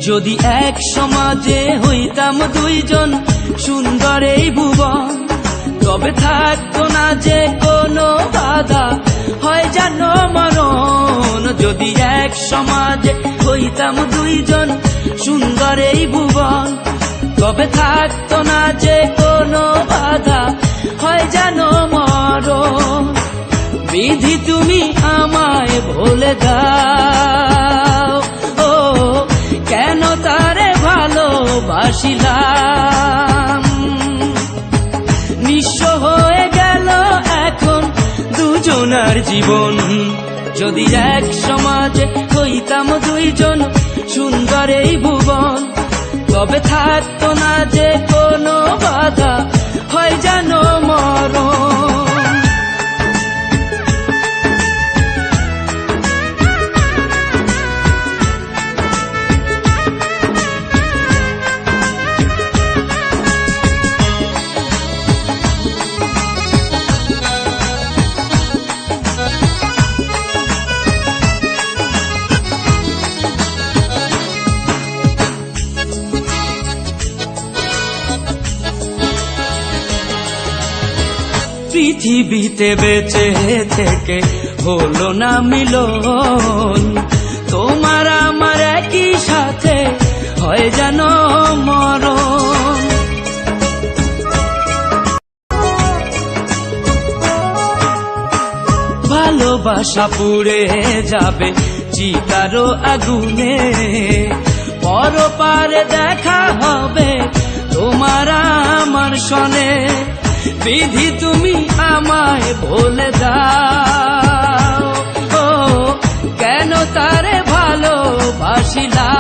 যদি এক সমাজে হইতাম দুইজন সুন্দর এই ভুবন, তবে থাকতো না যে কোনো বাধা, হয় জানো মরণ। যদি এক সমাজে হইতাম দুইজন সুন্দর এই ভুবন, তবে থাকতো না যে কোনো বাধা, হয় জানো মরণ। বিধি তুমি আমায় ভুলে দাও, ও কেন তারে ভালোবাসিলাম। নিঃস্ব হয়ে গেল এখন দুজনার জীবন। যদি এক সমাজে হইতাম দুইজন সুন্দর এই ভুবন, তবে থাকতো না যে কোনো বাধা, হয় জানো মরণ। পৃথিবীতে বেঁচে থেকে হলো না মিলন, তোমার আমার একই সাথে হয় জানো মরণ। ভালোবাসা পুড়ে যাবে চিতারো আগুনে, পরপারে দেখা হবে তোমার আমার সনে। বিধি তুমি আমায় ভুলে দাও, ও কেন তারে ভালোবাসিলাম।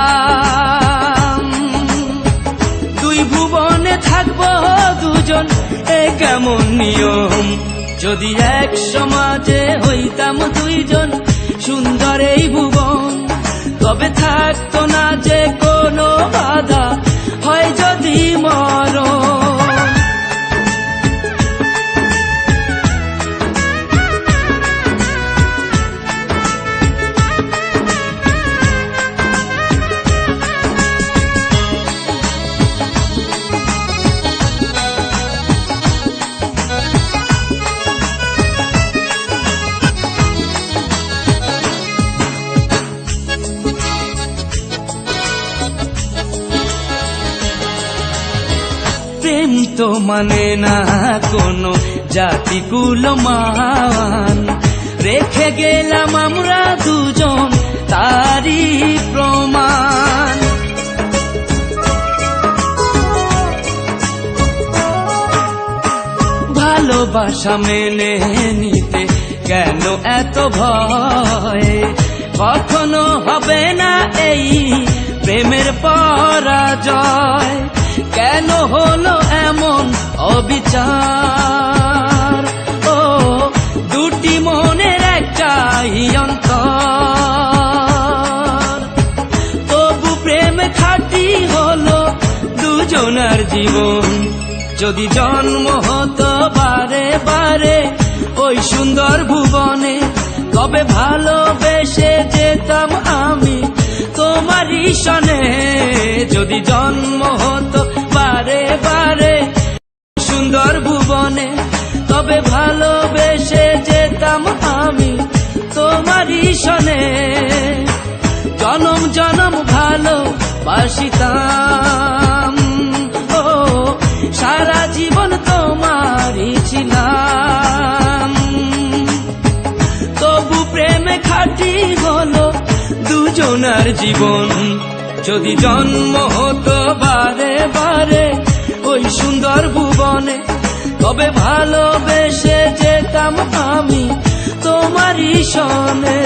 দুই ভুবনে থাকবো দুজন, এ কেমন নিয়ম। যদি এক সমাজে হইতাম দুইজন সুন্দর এই ভুবন, তবে থাকতো না যে কোনো বাধা, হয় যদি মরণ। প্রেম তো মানে না কোনো জাতি কুলমান, রেখে গেলাম আমরা দুজন তারই প্রমাণ। ভালোবাসা মেনে নিতে কেন এত ভয়, কখনো হবে না এই প্রেমের পরাজয়। কেন হলো এমন অবিচার, ও দুটি মনের একটাই অন্তর। তবু প্রেম খাঁটি হলো দুজনার জীবন। যদি জন্ম হতো বারে বারে ওই সুন্দর ভুবনে, তবে ভালোবেসে যেতাম আমি তোমারই সনে। যদি জন্ম হতো বারে বারে সুন্দর ভুবনে, তবে ভালোবেসে যেতাম আমি তোমারই সনে। জনম জনম ভালোবাসিতাম, ও সারা জীবন তোমারই ছিলাম। তবু প্রেমে খাঁটি হলো দুজনার জীবন। যদি জন্ম হতো বারে বারে ওই সুন্দর ভুবনে, তবে ভালোবেসে যেতাম আমি তোমারই সনে।